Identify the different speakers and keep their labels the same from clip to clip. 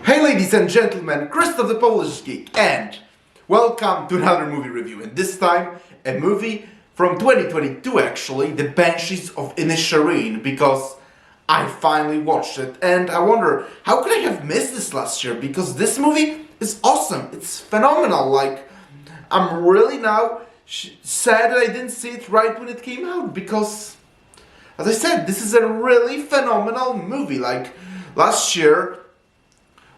Speaker 1: Hey ladies and gentlemen, Christoph the Polish Geek, and welcome to another movie review, and this time a movie from 2022 actually, The Banshees of Inisherin, because I finally watched it, and I wonder, how could I have missed this last year, because this movie is awesome, it's phenomenal, I'm really now sad that I didn't see it right when it came out, because, as I said, this is a really phenomenal movie, last year,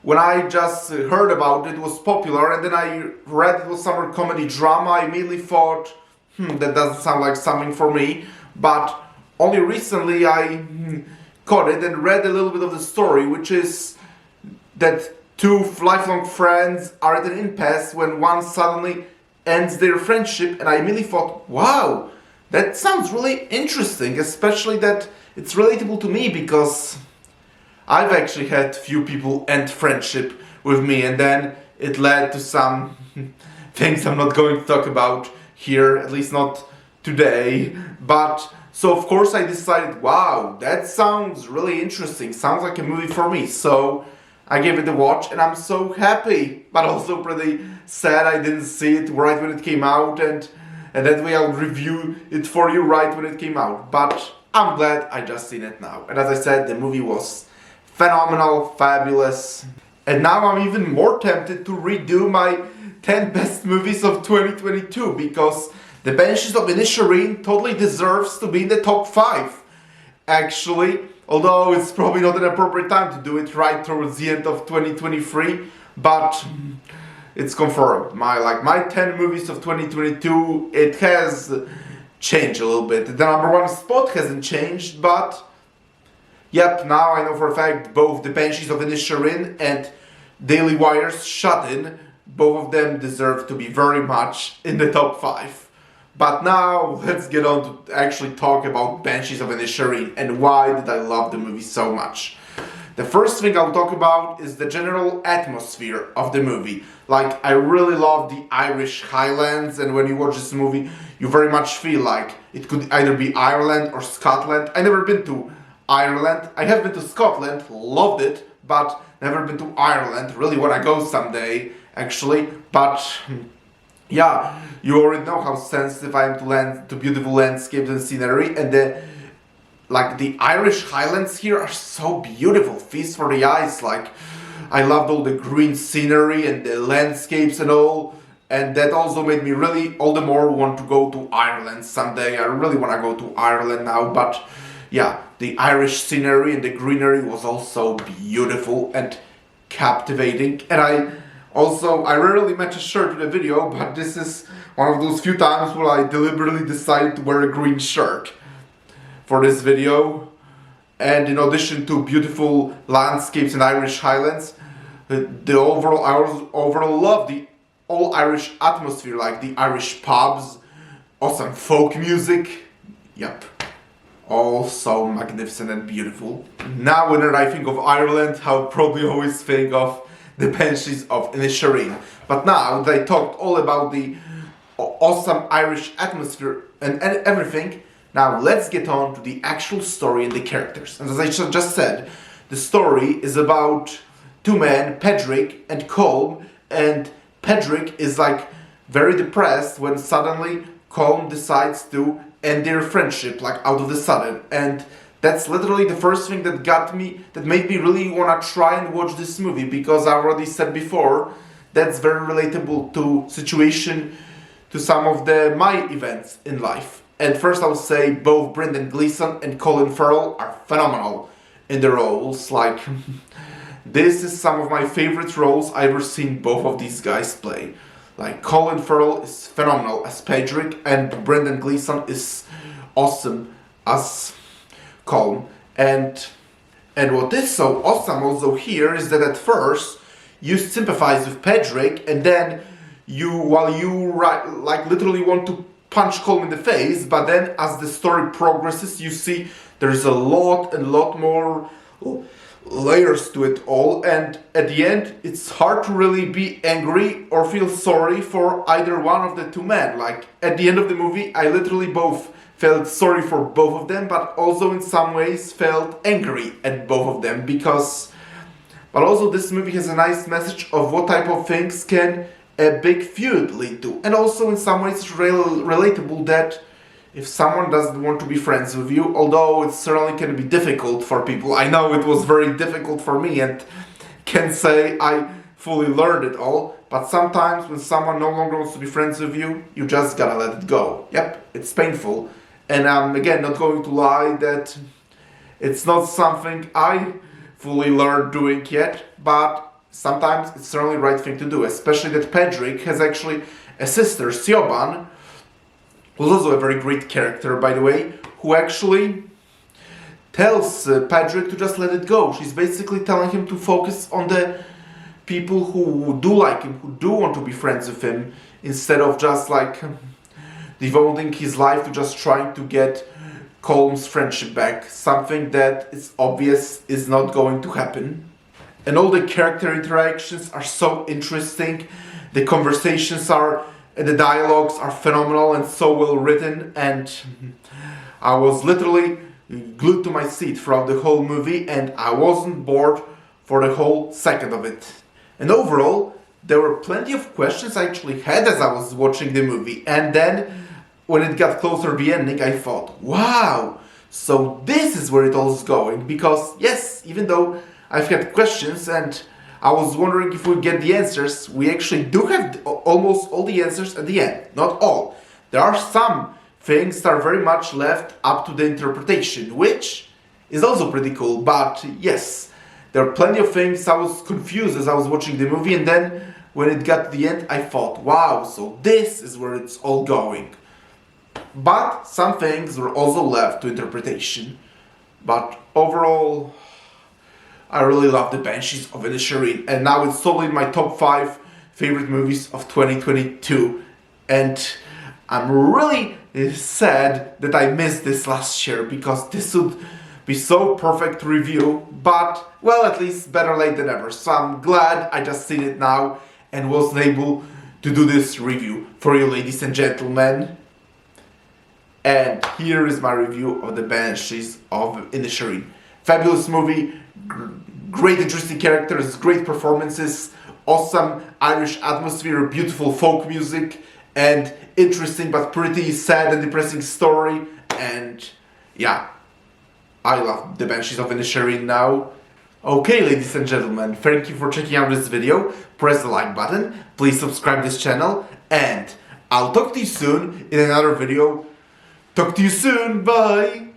Speaker 1: when I just heard about it, it was popular, and then I read it was summer comedy drama, I immediately thought, that doesn't sound like something for me, but only recently I caught it and read a little bit of the story, which is that two lifelong friends are at an impasse when one suddenly ends their friendship, and I immediately thought, wow, that sounds really interesting, especially that it's relatable to me, because I've actually had few people end friendship with me, and then it led to some things I'm not going to talk about here, at least not today. But so of course I decided, wow, that sounds really interesting, sounds like a movie for me. So I gave it a watch, and I'm so happy, but also pretty sad I didn't see it right when it came out, and that way I'll review it for you right when it came out. But I'm glad I just seen it now. And as I said, the movie was phenomenal, fabulous, and now I'm even more tempted to redo my 10 best movies of 2022, because The Banshees of Inisherin totally deserves to be in the top 5, actually, although it's probably not an appropriate time to do it right towards the end of 2023, but it's confirmed. My 10 movies of 2022, it has changed a little bit. The number one spot hasn't changed, but yep, now I know for a fact both The Banshees of Inisherin and Daily Wire's Shut-In, both of them deserve to be very much in the top 5. But now let's get on to actually talk about Banshees of Inisherin and why did I love the movie so much. The first thing I'll talk about is the general atmosphere of the movie. I really love the Irish Highlands, and when you watch this movie, you very much feel like it could either be Ireland or Scotland. I've never been to Ireland. I have been to Scotland, loved it, but never been to Ireland. Really want to go someday, actually. But yeah, you already know how sensitive I am to beautiful landscapes and scenery, and the Irish Highlands here are so beautiful, feast for the eyes. I loved all the green scenery and the landscapes and all. And that also made me really all the more want to go to Ireland someday. I really want to go to Ireland now, but yeah, the Irish scenery and the greenery was also beautiful and captivating. And I rarely match a shirt with a video, but this is one of those few times where I deliberately decided to wear a green shirt for this video. And in addition to beautiful landscapes in Irish Highlands, I overall love the all Irish atmosphere, like the Irish pubs, awesome folk music. Yep. All so magnificent and beautiful. Now when I think of Ireland, I'll probably always think of The Banshees of Inisherin. But now that I talked all about the awesome Irish atmosphere and everything, now let's get on to the actual story and the characters. And as I just said, the story is about two men, Pedrick and Colm, and Pedrick is very depressed when suddenly Colm decides to end their friendship out of the sudden, and that's literally the first thing that made me really want to try and watch this movie, because I already said before that's very relatable to some of my events in life. And first I will say both Brendan Gleeson and Colin Farrell are phenomenal in their roles. This is some of my favorite roles I've ever seen both of these guys play. Colin Farrell is phenomenal as Pedrick, and Brendan Gleeson is awesome as Colm. And what is so awesome also here is that at first you sympathize with Pedrick, and then while you literally want to punch Colm in the face, but then as the story progresses, you see there's a lot more layers to it all, and at the end it's hard to really be angry or feel sorry for either one of the two men. At the end of the movie, I literally both felt sorry for both of them, but also in some ways felt angry at both of them, because But also this movie has a nice message of what type of things can a big feud lead to. And also in some ways it's relatable that if someone doesn't want to be friends with you, although it certainly can be difficult for people, I know it was very difficult for me and can say I fully learned it all, but sometimes when someone no longer wants to be friends with you, you just gotta let it go. Yep, it's painful. And I'm again not going to lie that it's not something I fully learned doing yet, but sometimes it's certainly the right thing to do, especially that Pedrick has actually a sister, Siobhan, who's also a very great character, by the way, who actually tells Pedrick to just let it go. She's basically telling him to focus on the people who do like him, who do want to be friends with him, instead of just like devoting his life to just trying to get Colm's friendship back, something that it's obvious is not going to happen. And all the character interactions are so interesting, the conversations are, and the dialogues are phenomenal and so well written, and I was literally glued to my seat throughout the whole movie and I wasn't bored for the whole second of it. And overall, there were plenty of questions I actually had as I was watching the movie, and then when it got closer to the ending, I thought, wow, so this is where it all is going. Because yes, even though I've had questions and I was wondering if we'd get the answers, we actually do have almost all the answers at the end. Not all. There are some things that are very much left up to the interpretation, which is also pretty cool. But yes, there are plenty of things I was confused as I was watching the movie, and then when it got to the end, I thought, wow, so this is where it's all going. But some things were also left to interpretation. But overall, I really love the Banshees of Inisherin, and now it's totally in my top 5 favorite movies of 2022. And I'm really sad that I missed this last year, because this would be so perfect to review, but well, at least better late than never. So I'm glad I just seen it now and was able to do this review for you, ladies and gentlemen. And here is my review of the Banshees of Inisherin. Fabulous movie, great interesting characters, great performances, awesome Irish atmosphere, beautiful folk music, and interesting but pretty sad and depressing story. And yeah, I love the Banshees of Inisherin now. Okay, ladies and gentlemen, thank you for checking out this video. Press the like button, please subscribe this channel, and I'll talk to you soon in another video. Talk to you soon, bye!